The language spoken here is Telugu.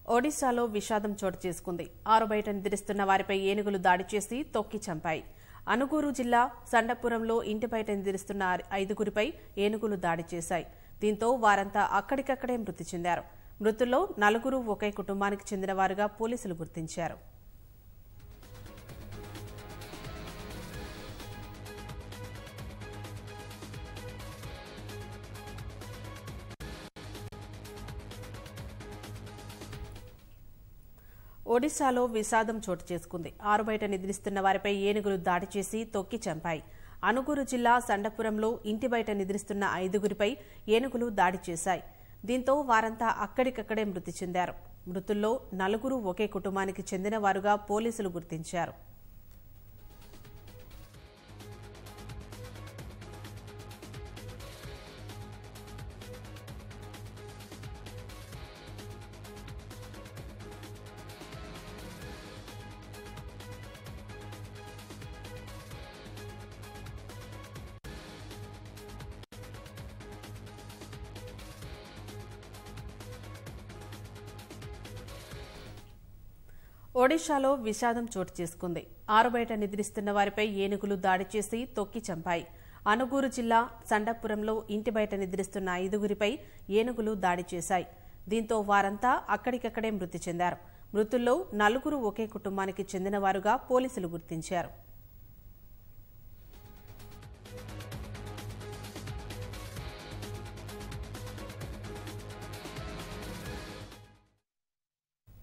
ఒడిశాలో విషాదం చోటు చేసుకుంది. ఆరు బయట నిద్రిస్తున్న వారిపై ఏనుగులు దాడి చేసి తొక్కి చంపాయి. అనుగూరు జిల్లా సండపురంలో ఇంటి బయట నిద్రిస్తున్న 5గురిపై ఏనుగులు దాడి చేశాయి. దీంతో వారంతా అక్కడికక్కడే మృతి చెందారు. మృతుల్లో 4 ఒకే కుటుంబానికి చెందినవారుగా పోలీసులు గుర్తించారు. ఒడిశాలో విషాదం చోటు చేసుకుంది. ఆరు బయట నిద్రిస్తున్న వారిపై ఏనుగులు దాడి చేసి తొక్కి చంపాయి. అనుగూరు జిల్లా సండపురంలో ఇంటి బయట నిద్రిస్తున్న 5గురిపై ఏనుగులు దాడి చేశాయి. దీంతో వారంతా అక్కడికక్కడే మృతి చెందారు. మృతుల్లో 4 ఒకే కుటుంబానికి చెందినవారుగా పోలీసులు గుర్తించారు. ఒడిశాలో విషాదం చోటు చేసుకుంది. ఆరు బయట నిద్రిస్తున్న వారిపై ఏనుగులు దాడి చేసి తొక్కి చంపాయి. అనుగూరు జిల్లా సండపురంలో ఇంటి బయట నిద్రిస్తున్న 5గురిపై ఏనుగులు దాడి చేశాయి. దీంతో వారంతా అక్కడికక్కడే మృతి చెందారు. మృతుల్లో 4 ఒకే కుటుంబానికి చెందినవారుగా పోలీసులు గుర్తించారు.